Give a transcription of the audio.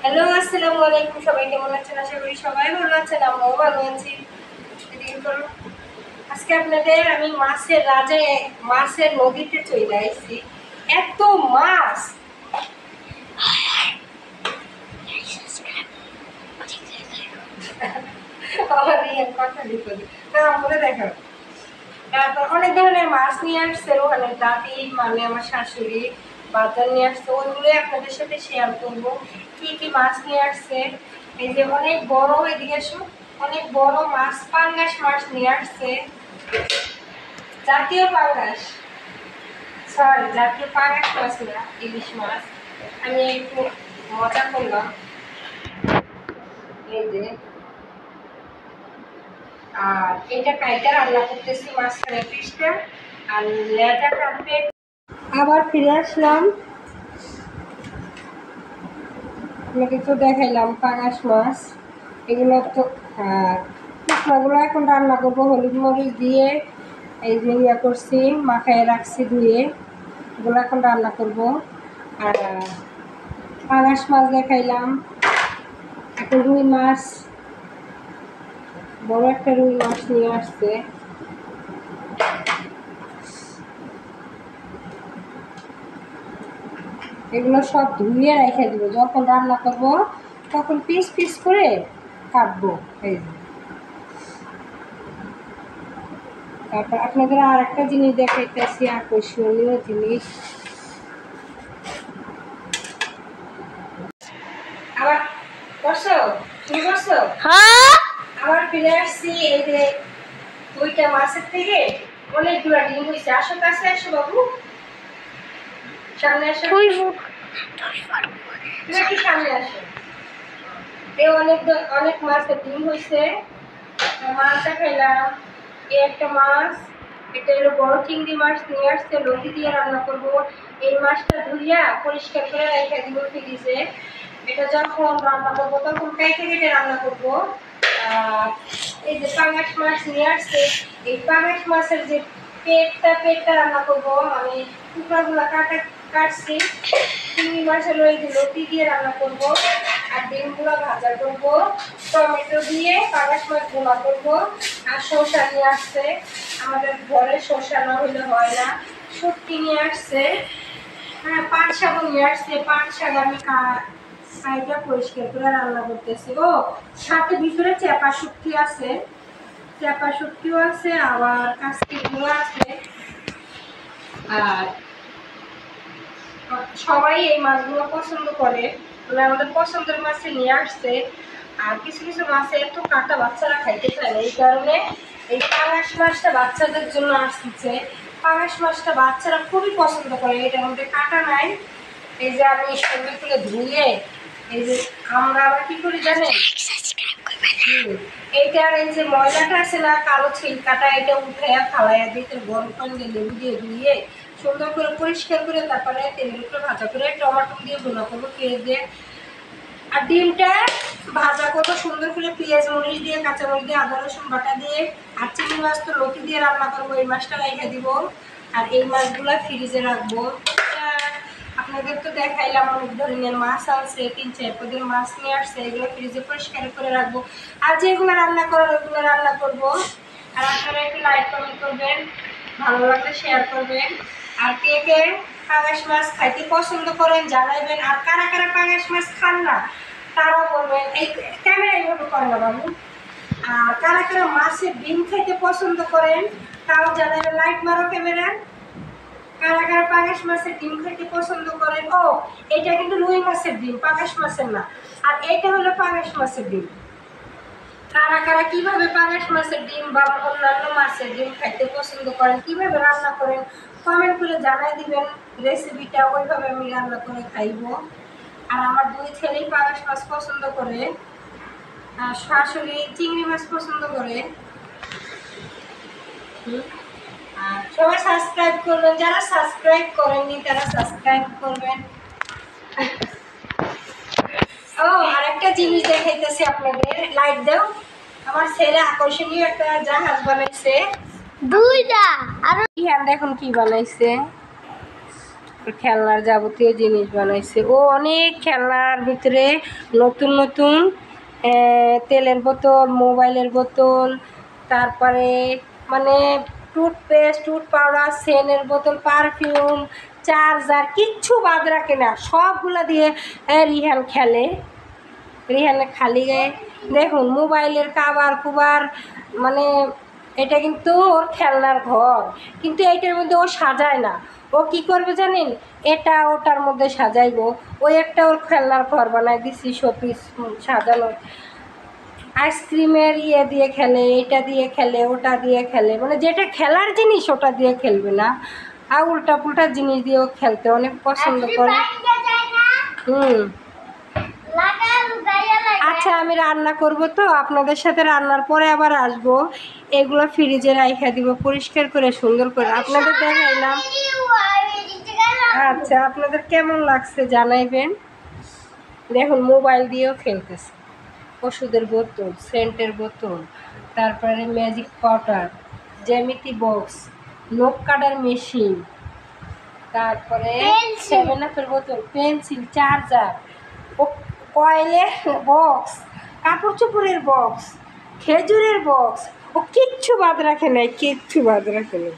Hello, আসসালামু আলাইকুম। সবাই কেমন আছেন? আশা করি সবাই ভালো আছেন, আমরাও ভালো আছি। আজকে আপনাদের আমি মাছের রাজায় মাছের নদীতে চলে আসছি। এত মাছ, তারপর অনেক ধরনের মাছ নিয়ে আসছে ওখানে দাদি মানে আমার শাশুড়ি বাজার নিয়ে আসছে, ওইগুলো আপনাদের সাথে শেয়ার করবো কি কি মাছ নিয়ে আসছে। এই যে অনেক বড়, এদিকে অনেক বড় মাছ, পাঙ্গাস মাছ নিয়ে আসছে, জাতীয় পাঙ্গাস, সরি জাতীয় পাঙ্গাস মাছ না, ইলিশ মাছ। আমি একটু মজা করলাম। এই যে আর এটা কাইটা রান্না করতেছি, মাঝখানে পিসটা আর লেজা কাটবে। আবার ফিরে আসলাম, আপনাকে তো দেখাইলাম পাঙাশ মাছ। এগুলো তো শুকনাগুলো এখন রান্না করবো হলুদ মরিচ দিয়ে। এই যে ইয়া করছি, মাখায় রাখছি ধুয়ে, এগুলো এখন রান্না করব। আর পাঙাশ মাছ দেখাইলাম। এখন রুই মাছ, বড় একটা রুই মাছ নিয়ে আসছে। এগুলো সব ধুয়ে রেখে দেবো, যখন রান্না করব তখন পিস পিস করে কাটবো। এই যে তারপর আপনাদের আর একটা জিনিস দেখাইতেছি, আকর্ষণীয় জিনিস। আবার করছো, শুরু করছো? আবার ফিরে আসছি। এই যে দুইটা মাছের থেকে অনেকগুলো ডিম হয়েছে। আসো কাছে আসো বাবু, সামনে আসো, তুমি একটু সামনে আসো। এই অনেক মাছের ডিম হয়েছে। মাছটা খাইলাম। এই একটা মাছ, এটা হলো বড় চিংড়ি মাছ নিয়ে আসছে, লতি দিয়ে রান্না করবো। এই মাছটা ধুইয়া পরিষ্কার করে রেখে দিব ফ্রিজে। এটা যখন রান্না করবো তখন কেটে কেটে রান্না করবো। এই যে পাঙাশ মাছ নিয়ে আসছে, এই পাঙাশ মাছের যে পেটটা রান্না করবো, মানে টুকরাগুলো কাটছি। চিংড়ি মাছের ওই লতি দিয়ে রান্না করবো। আর ডিমগুলো ভাজা করবো, টমেটো দিয়ে পাঙাশ মাছ ভুনা করবো। আর শসা নিয়ে আসছে, আমাদের ঘরে শসা না হলে হয় না। শুটকি নিয়ে আসছে, হ্যাঁ পাট শাক নিয়ে আসছে। পাট শাক আমি কাইটা পরিষ্কার করে রান্না করতেছি। ও সাথে ভিতরে চেপা শুটকি আছে, চেপা শুটকিও আছে, আবার কাঁচকিগুলো আছে। আর সবাই এই মাছগুলো পছন্দ করে, মানে আমাদের পছন্দের মাছে নিয়ে আসছে। আর কিছু কিছু মাছে এত কাটা বাচ্চারা খাইতে চায় না, এই কারণে এই পাঙাশ মাছটা বাচ্চাদের জন্য আসছে। পাঙাশ মাছটা বাচ্চারা খুবই পছন্দ করে, এটার মধ্যে কাটা নাই। এই যে আমি সুন্দর করে ধুয়ে, এই যে আমরা আবার কি করি জানেন, এইটার এই যে ময়লাটা আছে না, কালো ছিলকাটা, এটা উঠাইয়া খাওয়াইয়া দিতে গরম পানি দিয়ে লেবু দিয়ে ধুয়ে সুন্দর করে পরিষ্কার করে তারপরে তেলের উপরে ভাজা করে টমেটো দিয়ে ভুনা করবো, পেঁয়াজ দিয়ে। আর ডিমটা ভাজা করবো সুন্দর করে পেঁয়াজ মরিচ দিয়ে, কাঁচামরিচ দিয়ে, আদা রসুন বাটা দিয়ে। আর চিংড়ি মাছ তো লতি দিয়ে রান্না করবো, এই মাছটা রেখে দিব। আর এই মাছগুলো ফ্রিজে রাখবো। আপনাদের তো দেখাইলাম অনেক ধরনের মাছ আছে, 3-4 পদের মাছ নিয়ে আসছে, এগুলো ফ্রিজে পরিষ্কার করে রাখবো। আর যেগুলো রান্না করার ওগুলো রান্না করবো। আর আপনারা একটু লাইক কমেন্ট করবেন, ভালো লাগলে শেয়ার করবেন। আর কে কে পাঙাশ মাছ খাইতে পছন্দ করেন জানাইবেন। আর কারা কারা পাঙাশ মাছ খান না তারাও বলবেন। এই ক্যামেরা এইভাবে করেন না বাবু। আর কারা কারা মাছের ডিম খাইতে পছন্দ করেন তাও জানাইবেন, লাইট মারো ক্যামেরা। কারা কারা পাঙাশ মাছের ডিম খেতে পছন্দ করেন। ও এটা কিন্তু রুই মাছের ডিম, পাঙাশ মাছের না। আর এটা হলো পাঙাশ মাছের ডিম। কারা কারা কিভাবে পাঙাশ মাছের ডিম বা অন্যান্য মাছের ডিম খাইতে পছন্দ করেন, কিভাবে রান্না করেন, কমেন্ট করে জানাই দিবেন। রেসিপিটা ওইভাবে আমি রান্না করে খাইব। আর আমার দুই ছেলেই পাঙাশ মাছ পছন্দ করে, আর শাশুড়ি চিংড়ি মাছ পছন্দ করে। আর সবাই সাবস্ক্রাইব করবেন, যারা সাবস্ক্রাইব করেননি তারা সাবস্ক্রাইব করবেন। ও আরেকটা জিনিস দেখাইতেছি আপনাদের, লাইট দাও। আমার ছেলে আকর্ষণীয় একটা জাহাজ বানাইছে, দুইটা। আর দেখুন কি বানাইছে, খেলনার যাবতীয় জিনিস বানাইছে। ও অনেক খেলনার ভিতরে নতুন নতুন তেলের বোতল, মোবাইলের বোতল, তারপরে মানে টুথপেস্ট, টুথ পাউডার, সেনের বোতল, পারফিউম, চার্জার কিচ্ছু বাদ রাখে না, সবগুলা দিয়ে রিহান খেলে। রিহানে খালি গায়ে দেখুন মোবাইলের কাবার কুবার, মানে এটা কিন্তু ওর খেলনার ঘর, কিন্তু এইটার মধ্যে ও সাজায় না। ও কি করবে জানেন, এটা ওটার মধ্যে সাজাইবো। ওই একটা ওর খেলনার ঘর বানাই দিছি শোপিস সাজানো। আইসক্রিমের ইয়ে দিয়ে খেলে, এটা দিয়ে খেলে, ওটা দিয়ে খেলে, মানে যেটা খেলার জিনিস ওটা দিয়ে খেলবে না, আর উল্টা পুল্টা জিনিস দিয়েও খেলতে অনেক পছন্দ করে। আচ্ছা আমি রান্না করব, তো আপনাদের সাথে রান্নার পরে আবার আসবো। এগুলো ফ্রিজে রাইখা দিব পরিষ্কার করে সুন্দর করে, আপনাদের দেখাইলাম। আচ্ছা আপনাদের কেমন লাগছে জানাইবেন। দেখুন মোবাইল দিয়েও খেলতেছে, ওষুধের বোতল, সেন্টের বোতল, তারপরে ম্যাজিক পাউডার, জ্যামিতি বক্স, নখ কাটার মেশিন, তারপরে 7 আপের বোতল, পেন্সিল, চার্জার, ও কয়েলের বক্স, কাপড় চোপড়ের বক্স, খেজুরের বক্স, ও কিচ্ছু বাদ রাখে নাই, কিচ্ছু বাদ রাখে নাই।